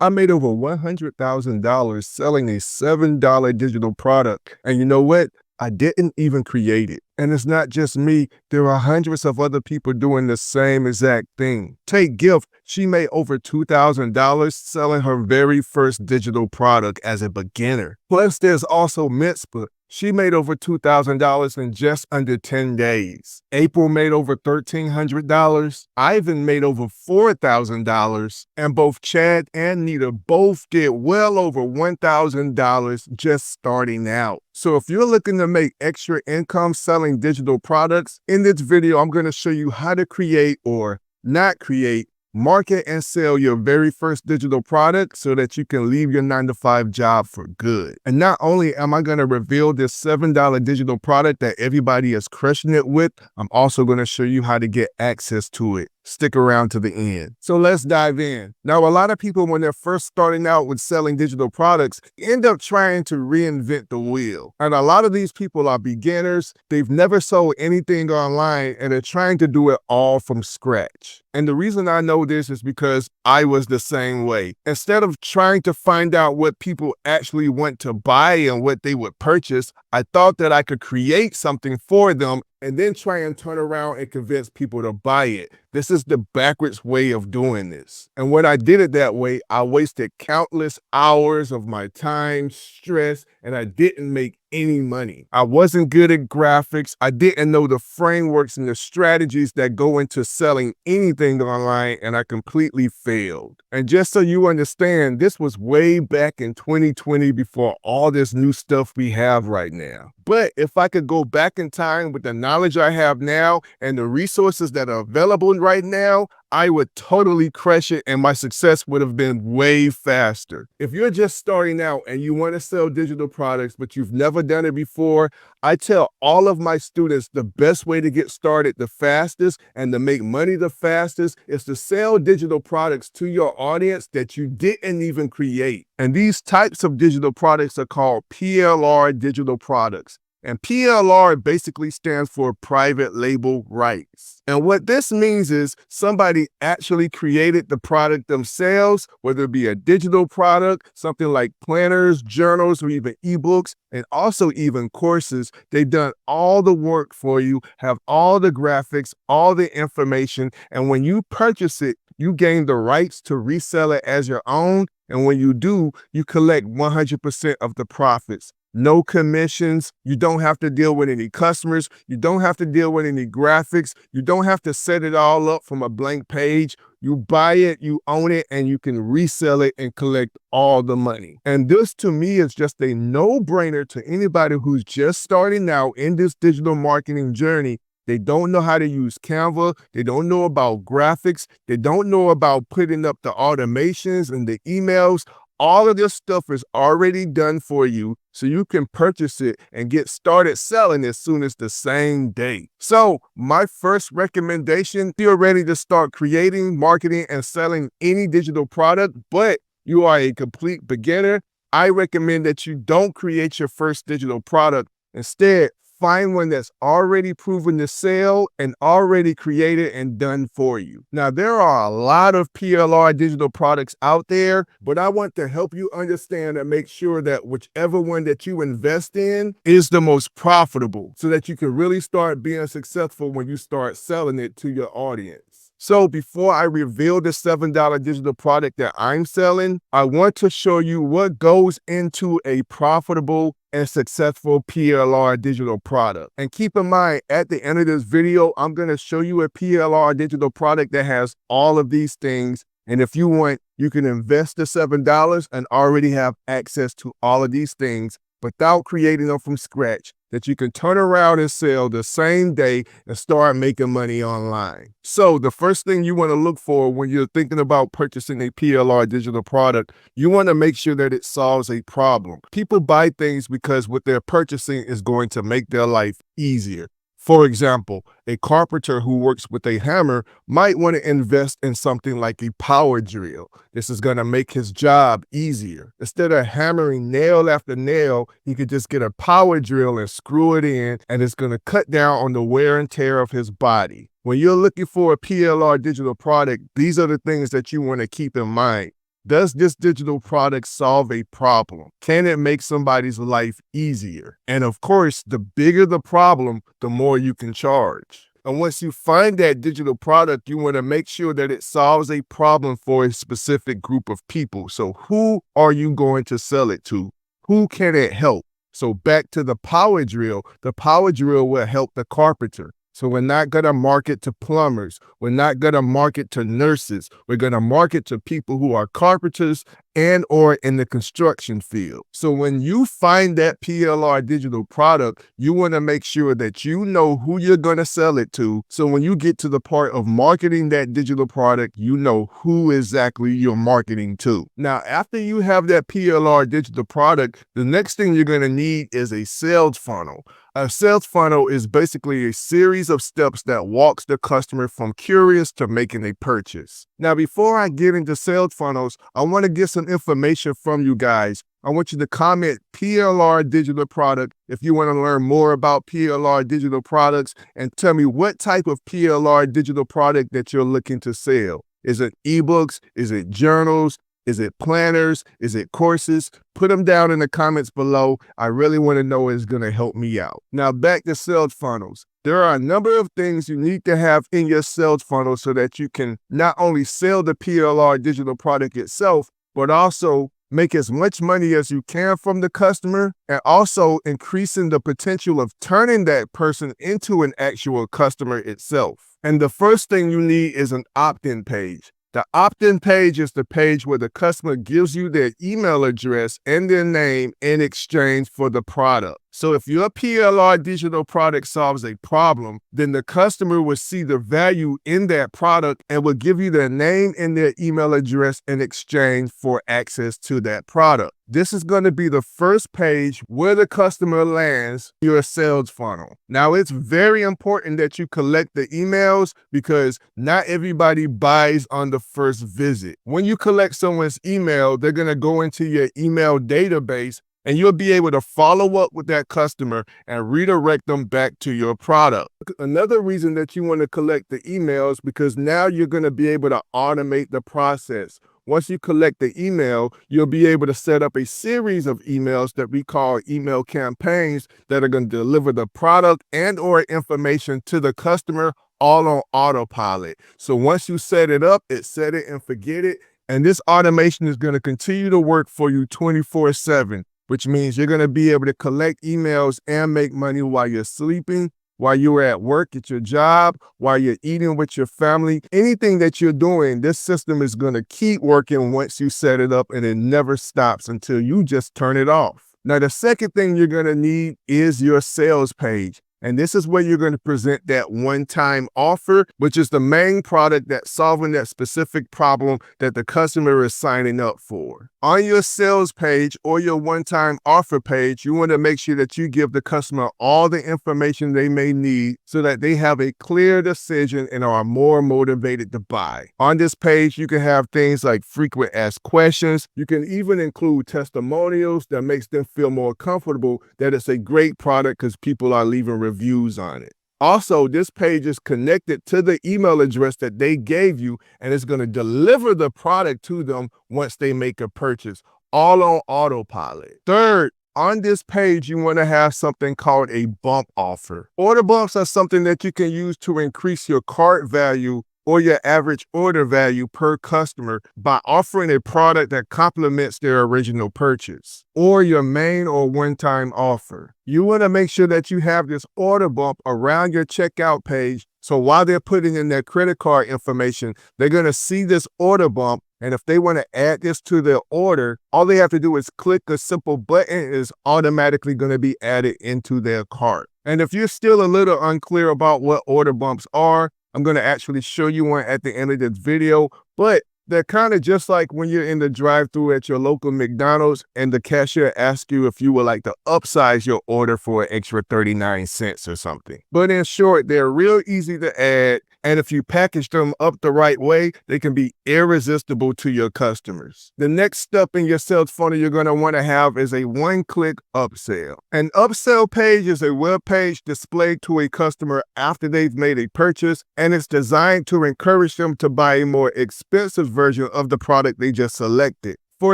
I made over $100,000 selling a $7 digital product. And you know what? I didn't even create it. And it's not just me. There are hundreds of other people doing the same exact thing. Take Gift. She made over $2,000 selling her very first digital product as a beginner. Plus, there's also Mitzpah. She made over $2,000 in just under 10 days. April made over $1,300. Ivan made over $4,000. And both Chad and Nita both did well over $1,000 just starting out. So if you're looking to make extra income selling digital products, in this video, I'm going to show you how to create or not create, market and sell your very first digital product so that you can leave your 9-to-5 job for good. And not only am I going to reveal this $7 digital product that everybody is crushing it with, I'm also going to show you how to get access to it. Stick around to the end. So let's dive in. Now, a lot of people, when they're first starting out with selling digital products, end up trying to reinvent the wheel. And a lot of these people are beginners. They've never sold anything online and they're trying to do it all from scratch. And the reason I know this is because I was the same way. Instead of trying to find out what people actually want to buy and what they would purchase, I thought that I could create something for them and then try and turn around and convince people to buy it. This is the backwards way of doing this. And when I did it that way, I wasted countless hours of my time, stress, and I didn't make any money. I wasn't good at graphics. I didn't know the frameworks and the strategies that go into selling anything online, and I completely failed. And just so you understand, this was way back in 2020 before all this new stuff we have right now. But if I could go back in time with the knowledge I have now and the resources that are available right now, I would totally crush it and my success would have been way faster. If you're just starting out and you want to sell digital products, but you've never done it before, I tell all of my students the best way to get started the fastest and to make money the fastest is to sell digital products to your audience that you didn't even create. And these types of digital products are called PLR digital products. And PLR basically stands for private label rights. And what this means is somebody actually created the product themselves, whether it be a digital product, something like planners, journals, or even ebooks, and also even courses. They've done all the work for you, have all the graphics, all the information, and when you purchase it, you gain the rights to resell it as your own. And when you do, you collect 100% of the profits. No commissions. You don't have to deal with any customers. You don't have to deal with any graphics. You don't have to set it all up from a blank page. You buy it, you own it, and you can resell it and collect all the money. And this to me is just a no-brainer to anybody who's just starting out in this digital marketing journey. They don't know how to use Canva. They don't know about graphics. They don't know about putting up the automations and the emails. All of this stuff is already done for you, so you can purchase it and get started selling as soon as the same day. So my first recommendation, if you're ready to start creating, marketing, and selling any digital product, but you are a complete beginner, I recommend that you don't create your first digital product. Instead, find one that's already proven to sell and already created and done for you. Now, there are a lot of PLR digital products out there, but I want to help you understand and make sure that whichever one that you invest in is the most profitable so that you can really start being successful when you start selling it to your audience. So before I reveal the $7 digital product that I'm selling, I want to show you what goes into a profitable and successful PLR digital product. And keep in mind, at the end of this video, I'm going to show you a PLR digital product that has all of these things. And if you want, you can invest the $7 and already have access to all of these things without creating them from scratch, that you can turn around and sell the same day and start making money online. So the first thing you want to look for when you're thinking about purchasing a PLR digital product, you want to make sure that it solves a problem. People buy things because what they're purchasing is going to make their life easier. For example, a carpenter who works with a hammer might want to invest in something like a power drill. This is going to make his job easier. Instead of hammering nail after nail, he could just get a power drill and screw it in, and it's going to cut down on the wear and tear of his body. When you're looking for a PLR digital product, these are the things that you want to keep in mind. Does this digital product solve a problem? Can it make somebody's life easier? And of course, the bigger the problem, the more you can charge. And once you find that digital product, you want to make sure that it solves a problem for a specific group of people. So who are you going to sell it to? Who can it help? So back to the power drill will help the carpenter. So we're not going to market to plumbers. We're not going to market to nurses. We're going to market to people who are carpenters and or in the construction field. So when you find that PLR digital product, you want to make sure that you know who you're going to sell it to. So when you get to the part of marketing that digital product, you know who exactly you're marketing to. Now, after you have that PLR digital product, the next thing you're going to need is a sales funnel. A sales funnel is basically a series of steps that walks the customer from curious to making a purchase. Now, before I get into sales funnels, I want to get some information from you guys. I want you to comment PLR digital product if you want to learn more about PLR digital products, and tell me what type of PLR digital product that you're looking to sell. Is it ebooks? Is it journals? Is it planners? Is it courses? Put them down in the comments below. I really want to know. It's going to help me out. Now back to sales funnels. There are a number of things you need to have in your sales funnel so that you can not only sell the PLR digital product itself, but also make as much money as you can from the customer, and also increasing the potential of turning that person into an actual customer itself. And the first thing you need is an opt-in page. The opt-in page is the page where the customer gives you their email address and their name in exchange for the product. So if your PLR digital product solves a problem, then the customer will see the value in that product and will give you their name and their email address in exchange for access to that product. This is going to be the first page where the customer lands your sales funnel. Now, it's very important that you collect the emails because not everybody buys on the first visit. When you collect someone's email, they're going to go into your email database, and you'll be able to follow up with that customer and redirect them back to your product. Another reason that you want to collect the emails, because now you're going to be able to automate the process. Once you collect the email, you'll be able to set up a series of emails that we call email campaigns that are going to deliver the product and or information to the customer all on autopilot. So once you set it up, it's set it and forget it. And this automation is going to continue to work for you 24/7. Which means you're going to be able to collect emails and make money while you're sleeping, while you're at work at your job, while you're eating with your family. Anything that you're doing, this system is going to keep working once you set it up, and it never stops until you just turn it off. Now, the second thing you're going to need is your sales page. And this is where you're going to present that one-time offer, which is the main product that's solving that specific problem that the customer is signing up for. On your sales page or your one-time offer page, you want to make sure that you give the customer all the information they may need so that they have a clear decision and are more motivated to buy. On this page, you can have things like frequent asked questions. You can even include testimonials that makes them feel more comfortable that it's a great product because people are leaving reviews on it. Also, this page is connected to the email address that they gave you, and it's going to deliver the product to them once they make a purchase, all on autopilot. Third, on this page, you want to have something called a bump offer. Order bumps are something that you can use to increase your cart value or your average order value per customer by offering a product that complements their original purchase or your main or one-time offer. You want to make sure that you have this order bump around your checkout page, so while they're putting in their credit card information, they're going to see this order bump, and if they want to add this to their order, all they have to do is click a simple button and it's automatically going to be added into their cart. And if you're still a little unclear about what order bumps are, I'm going to actually show you one at the end of this video, but they're kind of just like when you're in the drive-thru at your local McDonald's and the cashier asks you if you would like to upsize your order for an extra 39 cents or something. But in short, they're real easy to add, And if you package them up the right way, they can be irresistible to your customers. The next step in your sales funnel you're going to want to have is a one-click upsell. An upsell page is a web page displayed to a customer after they've made a purchase, and it's designed to encourage them to buy a more expensive version of the product they just selected. For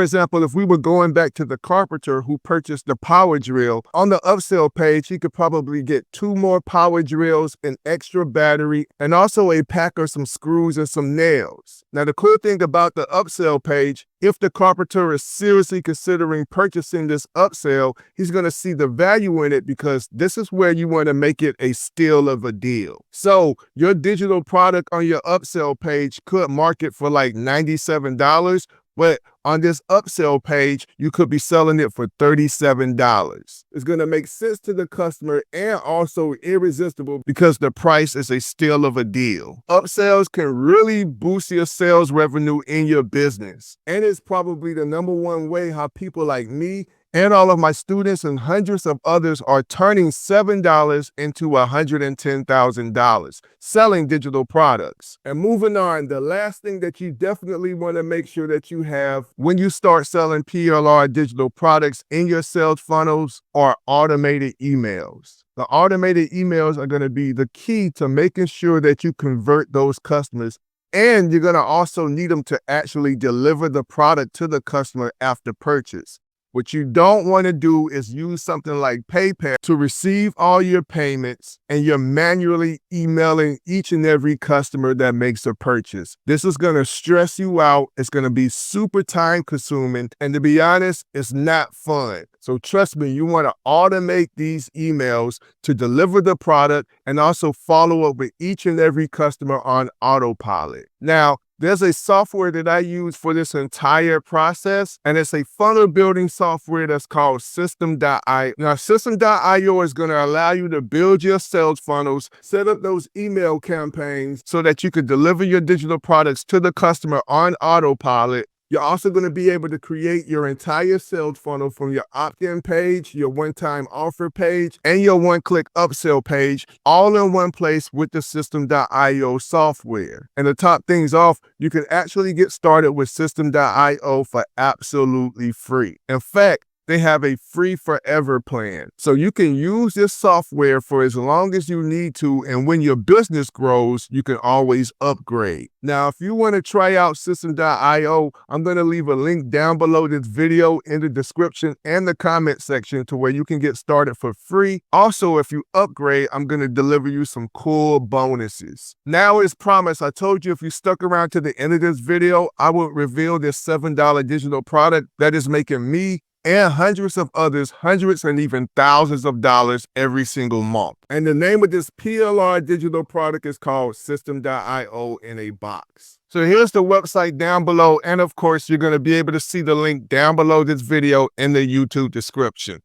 example, if we were going back to the carpenter who purchased the power drill, on the upsell page, he could probably get 2 more power drills, an extra battery, and also a pack of some screws and some nails. Now, the cool thing about the upsell page, if the carpenter is seriously considering purchasing this upsell, he's going to see the value in it because this is where you want to make it a steal of a deal. So your digital product on your upsell page could market for like $97, but on this upsell page, you could be selling it for $37. It's going to make sense to the customer and also irresistible because the price is a steal of a deal. Upsells can really boost your sales revenue in your business. And it's probably the #1 way how people like me and all of my students and hundreds of others are turning $7 into $110,000 selling digital products. And moving on, the last thing that you definitely want to make sure that you have when you start selling PLR digital products in your sales funnels are automated emails. The automated emails are going to be the key to making sure that you convert those customers. And you're going to also need them to actually deliver the product to the customer after purchase. What you don't want to do is use something like PayPal to receive all your payments and you're manually emailing each and every customer that makes a purchase. This is going to stress you out. It's going to be super time consuming. And to be honest, it's not fun. So trust me, you want to automate these emails to deliver the product and also follow up with each and every customer on autopilot. Now, there's a software that I use for this entire process, and it's a funnel building software that's called System.io. Now, System.io is going to allow you to build your sales funnels, set up those email campaigns so that you can deliver your digital products to the customer on autopilot. You're also going to be able to create your entire sales funnel from your opt-in page, your one-time offer page, and your one-click upsell page, all in one place with the System.io software. And to top things off, you can actually get started with System.io for absolutely free. In fact, they have a free forever plan. So you can use this software for as long as you need to, and when your business grows, you can always upgrade. Now, if you want to try out System.io, I'm going to leave a link down below this video in the description and the comment section to where you can get started for free. Also, if you upgrade, I'm going to deliver you some cool bonuses. Now, as promised, I told you if you stuck around to the end of this video, I would reveal this $7 digital product that is making me and hundreds of others, hundreds and even thousands of dollars every single month. And the name of this PLR digital product is called System.io in a box. So here's the website down below. And of course, you're going to be able to see the link down below this video in the YouTube description.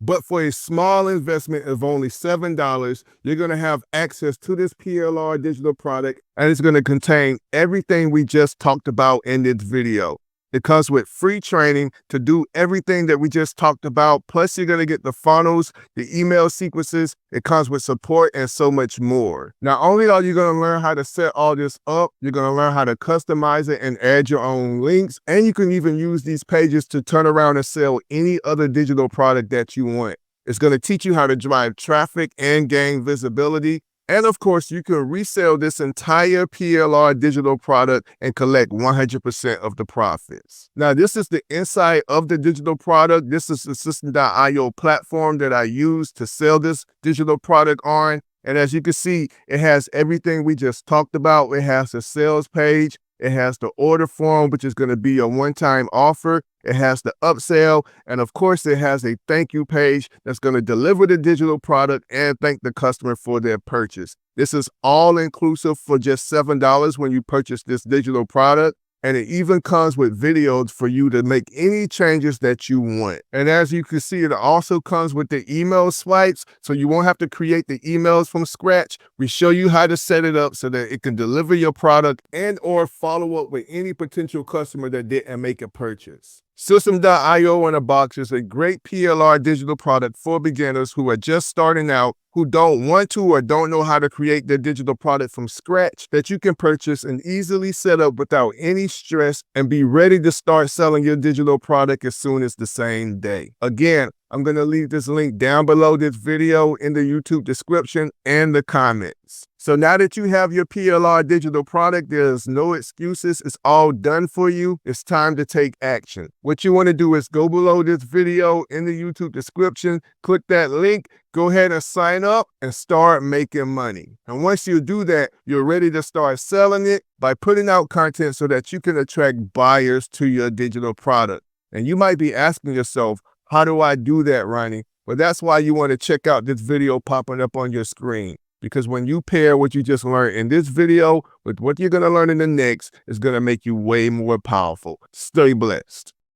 But for a small investment of only $7, you're going to have access to this PLR digital product. And it's going to contain everything we just talked about in this video. It comes with free training to do everything that we just talked about. Plus, you're going to get the funnels, the email sequences. It comes with support and so much more. Not only are you going to learn how to set all this up, you're going to learn how to customize it and add your own links. And you can even use these pages to turn around and sell any other digital product that you want. It's going to teach you how to drive traffic and gain visibility. And of course, you can resell this entire PLR digital product and collect 100% of the profits. Now, this is the inside of the digital product. This is the System.io platform that I use to sell this digital product on. And as you can see, it has everything we just talked about. It has the sales page. It has the order form, which is going to be a one-time offer. It has the upsell. And of course, it has a thank you page that's going to deliver the digital product and thank the customer for their purchase. This is all inclusive for just $7 when you purchase this digital product. And it even comes with videos for you to make any changes that you want. And as you can see, it also comes with the email swipes, so you won't have to create the emails from scratch. We show you how to set it up so that it can deliver your product and or follow up with any potential customer that didn't make a purchase. System.io in a box is a great PLR digital product for beginners who are just starting out, who don't want to or don't know how to create their digital product from scratch, that you can purchase and easily set up without any stress and be ready to start selling your digital product as soon as the same day. Again, I'm going to leave this link down below this video in the YouTube description and the comments. So now that you have your PLR digital product, there's no excuses. It's all done for you. It's time to take action. What you want to do is go below this video in the YouTube description, click that link, go ahead and sign up and start making money. And once you do that, you're ready to start selling it by putting out content so that you can attract buyers to your digital product. And you might be asking yourself, how do I do that, Ronnie? Well, that's why you want to check out this video popping up on your screen. Because when you pair what you just learned in this video with what you're going to learn in the next, it's going to make you way more powerful. Stay blessed.